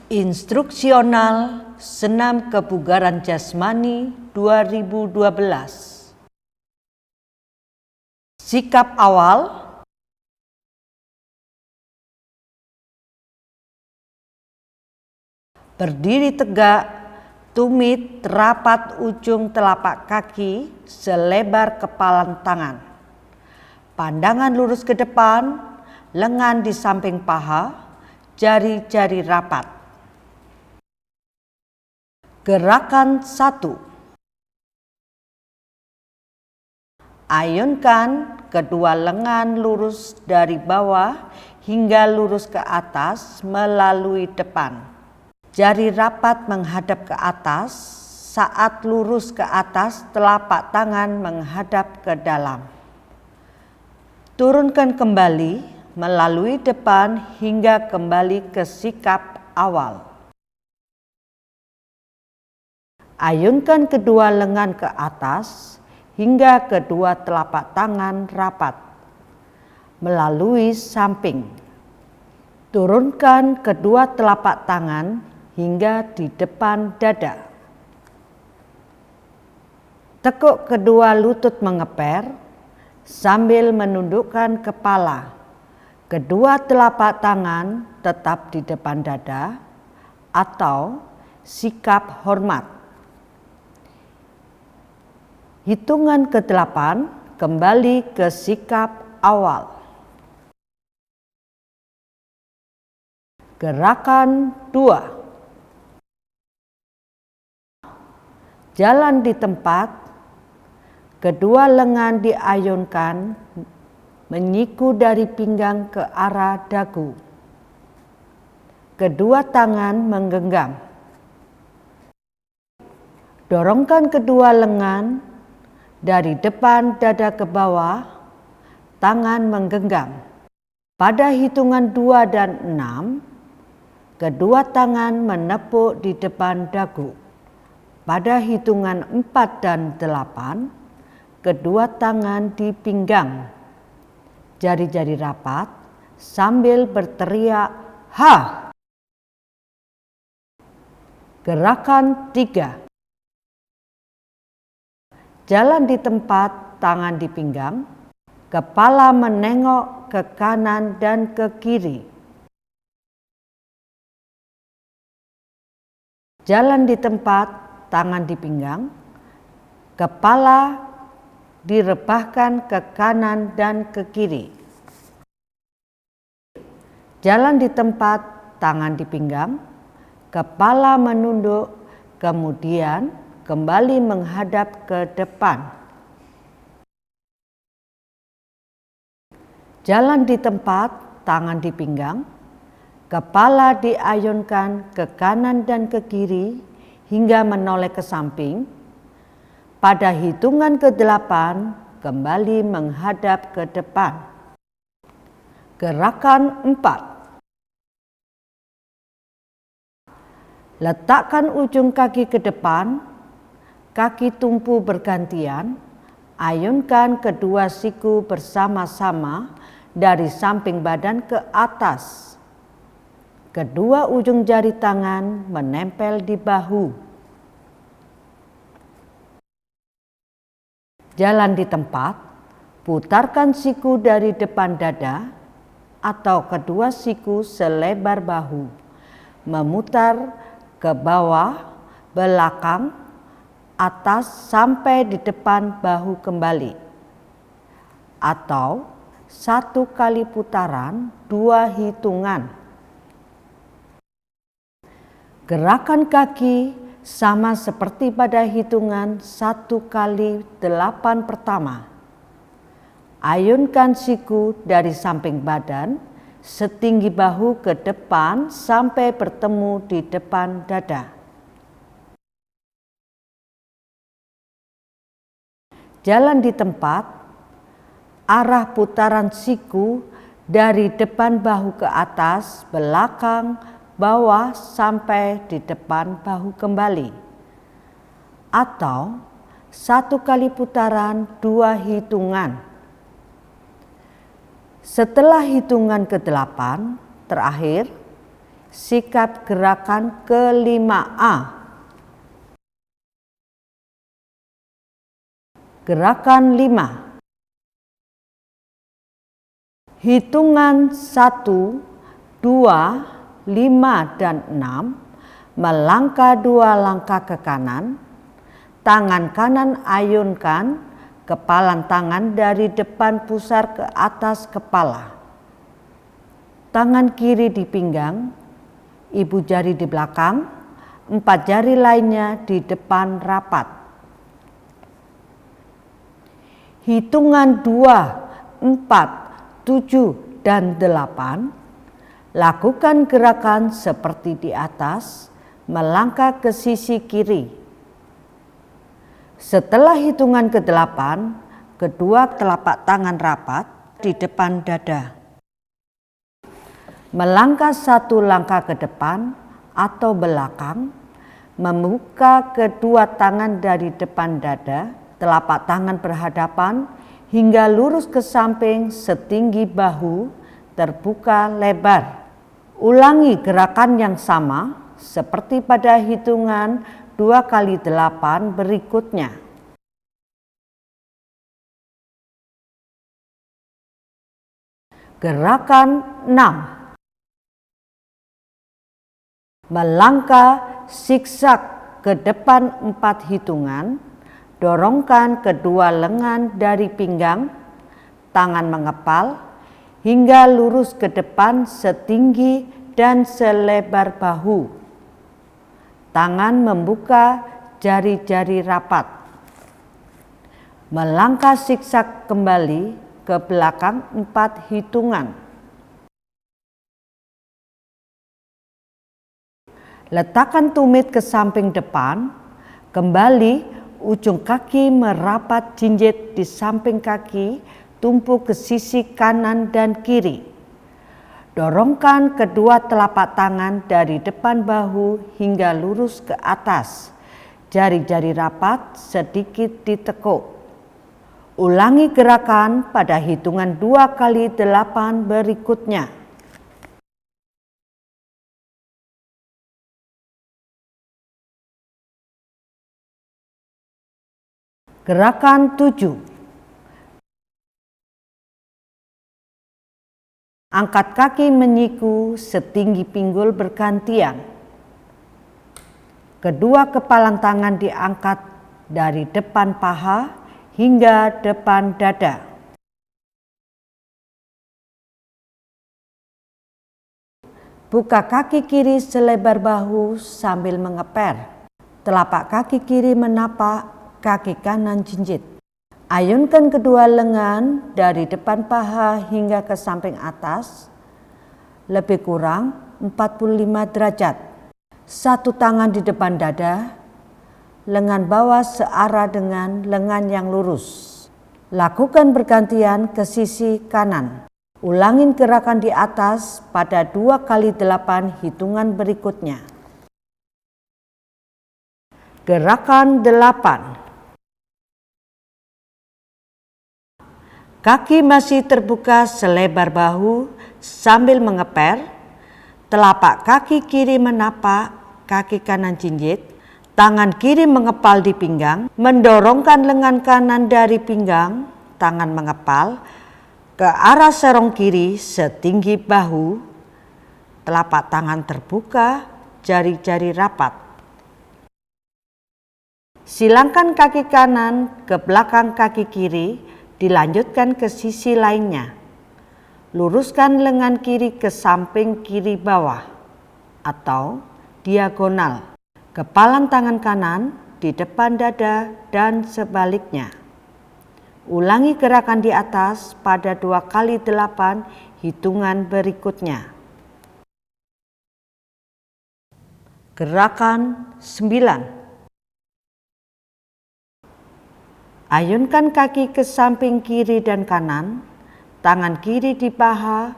Instruksional Senam Kebugaran Jasmani 2012. Sikap awal. Berdiri tegak, tumit rapat ujung telapak kaki selebar kepalan tangan. Pandangan lurus ke depan, lengan di samping paha, jari-jari rapat. Gerakan 1. Ayunkan kedua lengan lurus dari bawah hingga lurus ke atas melalui depan. Jari rapat menghadap ke atas, saat lurus ke atas telapak tangan menghadap ke dalam. Turunkan kembali melalui depan hingga kembali ke sikap awal. Ayunkan kedua lengan ke atas hingga kedua telapak tangan rapat melalui samping. Turunkan kedua telapak tangan hingga di depan dada. Tekuk kedua lutut mengeper sambil menundukkan kepala. Kedua telapak tangan tetap di depan dada atau sikap hormat. Hitungan ke-8 kembali ke sikap awal. Gerakan 2. Jalan di tempat, kedua lengan diayunkan menyiku dari pinggang ke arah dagu. Kedua tangan menggenggam. Dorongkan kedua lengan dari depan dada ke bawah, tangan menggenggam. Pada hitungan 2 dan 6, kedua tangan menepuk di depan dagu. Pada hitungan 4 dan 8, kedua tangan di pinggang. Jari-jari rapat sambil berteriak "Ha!". Gerakan 3. Jalan di tempat, tangan di pinggang, kepala menengok ke kanan dan ke kiri. Jalan di tempat, tangan di pinggang, kepala direbahkan ke kanan dan ke kiri. Jalan di tempat, tangan di pinggang, kepala menunduk, kemudian kembali menghadap ke depan. Jalan di tempat, tangan di pinggang, kepala diayunkan ke kanan dan ke kiri hingga menoleh ke samping. Pada hitungan ke-8, kembali menghadap ke depan. Gerakan 4. Letakkan ujung kaki ke depan, kaki tumpu bergantian, ayunkan kedua siku bersama-sama dari samping badan ke atas. Kedua ujung jari tangan menempel di bahu. Jalan di tempat, putarkan siku dari depan dada atau kedua siku selebar bahu, memutar ke bawah, belakang, atas sampai di depan bahu kembali, atau 1 kali putaran 2 hitungan. Gerakan kaki sama seperti pada hitungan 1 kali 8 pertama. Ayunkan siku dari samping badan setinggi bahu ke depan sampai bertemu di depan dada. Jalan di tempat, arah putaran siku dari depan bahu ke atas, belakang, bawah sampai di depan bahu kembali. Atau 1 kali putaran 2 hitungan. Setelah hitungan ke-8, terakhir, Sikap gerakan ke-5A. Gerakan 5. Hitungan 1, 2, 5, dan 6. Melangkah 2 langkah ke kanan. Tangan kanan ayunkan, kepalan tangan dari depan pusar ke atas kepala. Tangan kiri di pinggang, ibu jari di belakang, 4 jari lainnya di depan rapat. Hitungan 2, 4, 7, dan 8. Lakukan gerakan seperti di atas, melangkah ke sisi kiri. Setelah hitungan ke-8, kedua telapak tangan rapat di depan dada. Melangkah 1 langkah ke depan atau belakang, membuka kedua tangan dari depan dada, telapak tangan berhadapan hingga lurus ke samping setinggi bahu, terbuka lebar. Ulangi gerakan yang sama seperti pada hitungan 2 kali 8 berikutnya. Gerakan 6. Melangkah zigzag ke depan 4 hitungan, dorongkan kedua lengan dari pinggang, tangan mengepal, hingga lurus ke depan setinggi dan selebar bahu. Tangan membuka, jari-jari rapat. Melangkah zigzag kembali ke belakang 4 hitungan. Letakkan tumit ke samping depan, kembali ujung kaki merapat jinjit di samping kaki, tumpu ke sisi kanan dan kiri. Dorongkan kedua telapak tangan dari depan bahu hingga lurus ke atas, jari-jari rapat sedikit ditekuk. Ulangi gerakan pada hitungan 2 kali 8 berikutnya. Gerakan 7. Angkat kaki menyiku setinggi pinggul bergantian. Kedua kepalan tangan diangkat dari depan paha hingga depan dada. Buka kaki kiri selebar bahu sambil mengeper. Telapak kaki kiri menapak kaki kanan jinjit. Ayunkan kedua lengan dari depan paha hingga ke samping atas, lebih kurang 45 derajat. Satu tangan di depan dada, lengan bawah searah dengan lengan yang lurus. Lakukan bergantian ke sisi kanan. Ulangin gerakan di atas pada 2 kali 8 hitungan berikutnya. Gerakan 8. Kaki masih terbuka selebar bahu sambil mengeper, telapak kaki kiri menapak kaki kanan jinjit, tangan kiri mengepal di pinggang, mendorongkan lengan kanan dari pinggang, tangan mengepal ke arah serong kiri setinggi bahu, telapak tangan terbuka, jari-jari rapat. Silangkan kaki kanan ke belakang kaki kiri, dilanjutkan ke sisi lainnya. Luruskan lengan kiri ke samping kiri bawah atau diagonal. Kepalan tangan kanan di depan dada dan sebaliknya. Ulangi gerakan di atas pada 2 kali 8 hitungan berikutnya. Gerakan 9. Ayunkan kaki ke samping kiri dan kanan, tangan kiri di paha,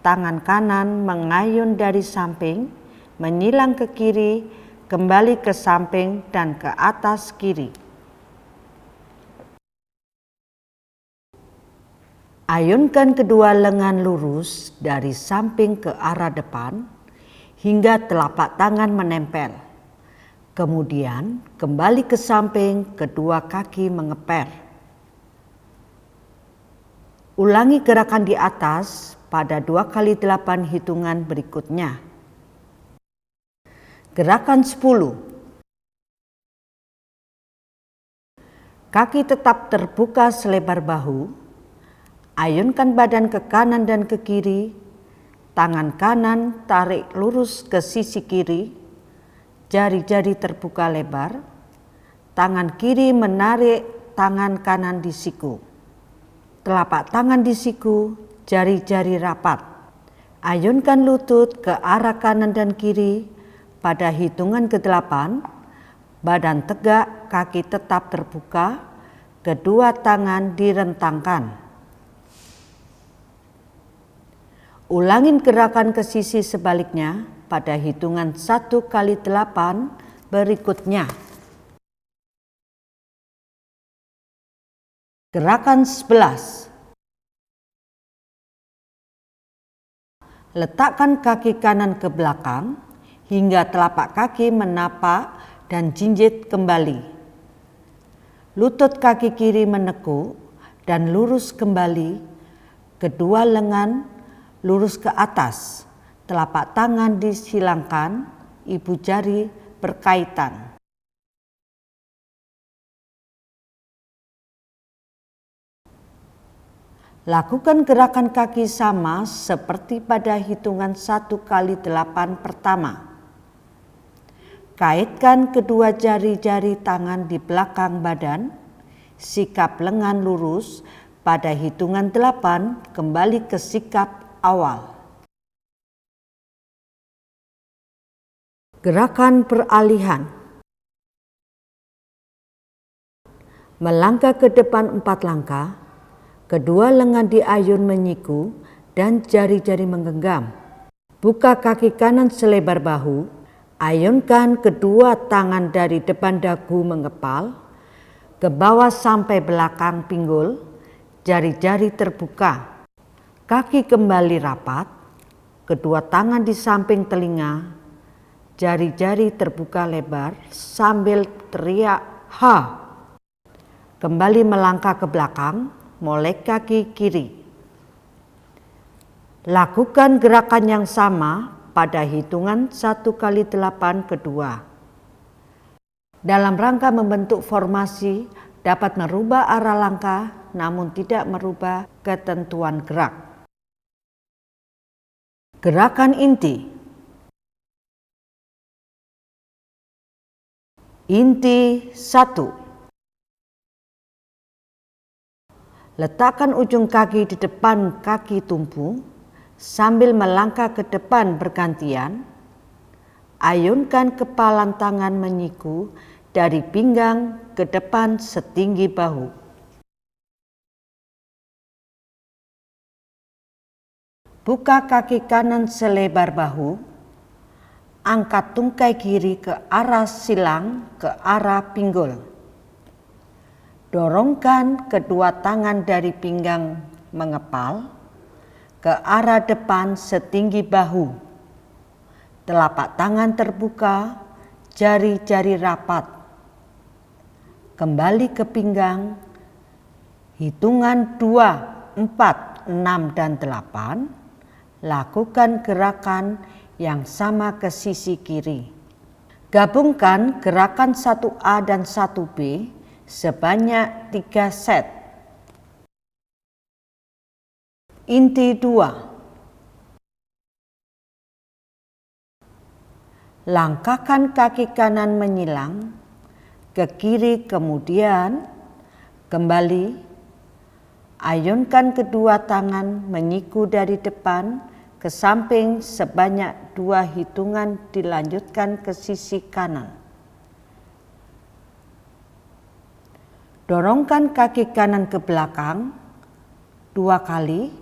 tangan kanan mengayun dari samping, menyilang ke kiri, kembali ke samping dan ke atas kiri. Ayunkan kedua lengan lurus dari samping ke arah depan, hingga telapak tangan menempel. Kemudian kembali ke samping, kedua kaki mengeper. Ulangi gerakan di atas pada 2x8 hitungan berikutnya. Gerakan 10. Kaki tetap terbuka selebar bahu. Ayunkan badan ke kanan dan ke kiri. Tangan kanan tarik lurus ke sisi kiri. Jari-jari terbuka lebar. Tangan kiri menarik tangan kanan di siku. Telapak tangan di siku, jari-jari rapat. Ayunkan lutut ke arah kanan dan kiri. Pada hitungan ke-8, badan tegak, kaki tetap terbuka, kedua tangan direntangkan. Ulangin gerakan ke sisi sebaliknya pada hitungan 1x8 berikutnya. Gerakan 11. Letakkan kaki kanan ke belakang hingga telapak kaki menapak dan jinjit kembali. Lutut kaki kiri menekuk dan lurus kembali. Kedua lengan lurus ke atas. Telapak tangan disilangkan, ibu jari berkaitan. Lakukan gerakan kaki sama seperti pada hitungan 1x8 pertama. Kaitkan kedua jari-jari tangan di belakang badan, sikap lengan lurus. Pada hitungan 8 kembali ke sikap awal. Gerakan peralihan. Melangkah ke depan 4 langkah. Kedua lengan diayun menyiku dan jari-jari menggenggam. Buka kaki kanan selebar bahu. Ayunkan kedua tangan dari depan dagu mengepal ke bawah sampai belakang pinggul, jari-jari terbuka. Kaki kembali rapat, kedua tangan di samping telinga, jari-jari terbuka lebar sambil teriak "ha". Kembali melangkah ke belakang, molek kaki kiri. Lakukan gerakan yang sama pada hitungan 1x8 kedua. Dalam rangka membentuk formasi dapat merubah arah langkah namun tidak merubah ketentuan gerak. Gerakan inti. Inti 1. Letakkan ujung kaki di depan kaki tumpu sambil melangkah ke depan bergantian. Ayunkan kepalan tangan menyiku dari pinggang ke depan setinggi bahu. Buka kaki kanan selebar bahu. Angkat tungkai kiri ke arah silang, ke arah pinggul. Dorongkan kedua tangan dari pinggang mengepal ke arah depan setinggi bahu. Telapak tangan terbuka, jari-jari rapat. Kembali ke pinggang. Hitungan 2, 4, 6, dan 8. Lakukan gerakan yang sama ke sisi kiri. Gabungkan gerakan 1A dan 1B sebanyak 3 set. Inti 2. Langkahkan kaki kanan menyilang ke kiri, kemudian kembali. Ayunkan kedua tangan menyiku dari depan ke samping sebanyak 2 hitungan, dilanjutkan ke sisi kanan. Dorongkan kaki kanan ke belakang 2 kali.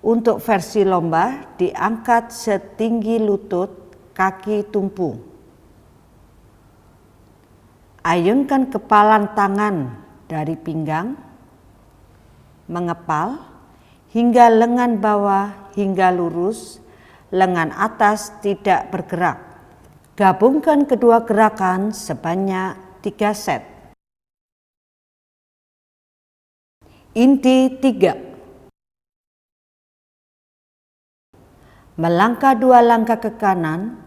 Untuk versi lomba diangkat setinggi lutut kaki tumpu. Ayunkan kepalan tangan dari pinggang, mengepal hingga lengan bawah hingga lurus, lengan atas tidak bergerak. Gabungkan kedua gerakan sebanyak 3 set. Inti 3. Melangkah 2 langkah ke kanan,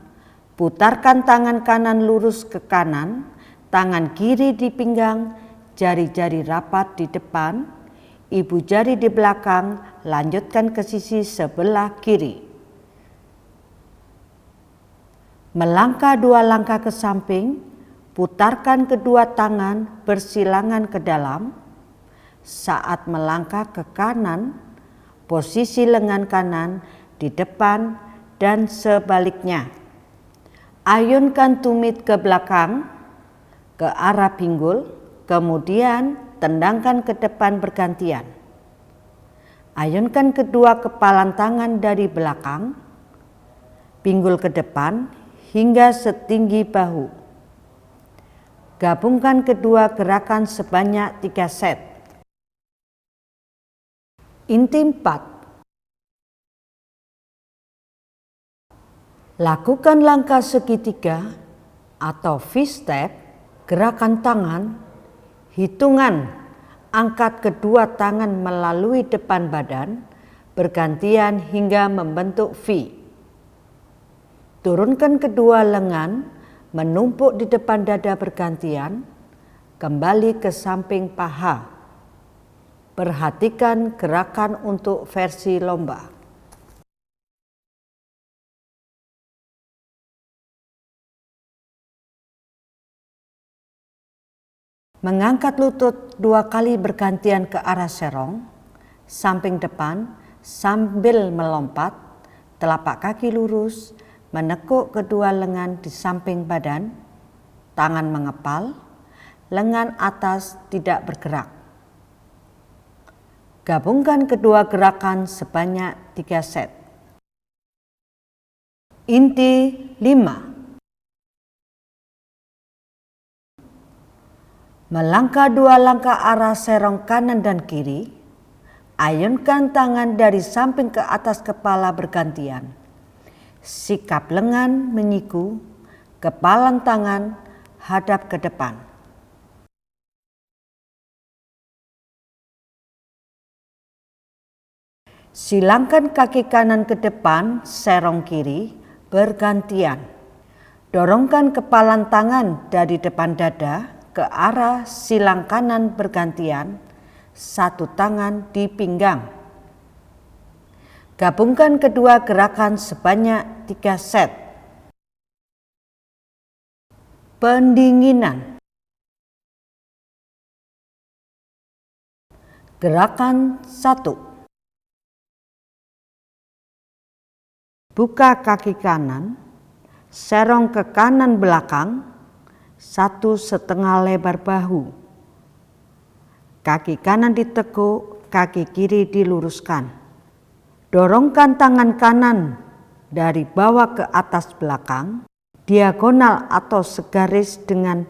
putarkan tangan kanan lurus ke kanan, tangan kiri di pinggang, jari-jari rapat di depan, ibu jari di belakang, lanjutkan ke sisi sebelah kiri. Melangkah 2 langkah ke samping, putarkan kedua tangan bersilangan ke dalam. Saat melangkah ke kanan, posisi lengan kanan di depan dan sebaliknya. Ayunkan tumit ke belakang, ke arah pinggul, kemudian tendangkan ke depan bergantian. Ayunkan kedua kepalan tangan dari belakang, pinggul ke depan hingga setinggi bahu. Gabungkan kedua gerakan sebanyak 3 set. Inti 4. Lakukan langkah segitiga atau V-step, gerakan tangan, hitungan, angkat kedua tangan melalui depan badan, bergantian hingga membentuk V. Turunkan kedua lengan, menumpuk di depan dada bergantian, kembali ke samping paha. Perhatikan gerakan untuk versi lomba. Mengangkat lutut 2 kali bergantian ke arah serong, samping depan sambil melompat, telapak kaki lurus, menekuk kedua lengan di samping badan, tangan mengepal, lengan atas tidak bergerak. Gabungkan kedua gerakan sebanyak 3 set. Inti 5. Melangkah 2 langkah arah serong kanan dan kiri, ayunkan tangan dari samping ke atas kepala bergantian. Sikap lengan menyiku, kepalan tangan hadap ke depan. Silangkan kaki kanan ke depan, serong kiri, bergantian. Dorongkan kepalan tangan dari depan dada ke arah silang kanan bergantian, satu tangan di pinggang. Gabungkan kedua gerakan sebanyak 3 set. Pendinginan. Gerakan 1. Buka kaki kanan, serong ke kanan belakang, 1,5 lebar bahu. Kaki kanan ditekuk, kaki kiri diluruskan. Dorongkan tangan kanan dari bawah ke atas belakang, diagonal atau segaris dengan badan.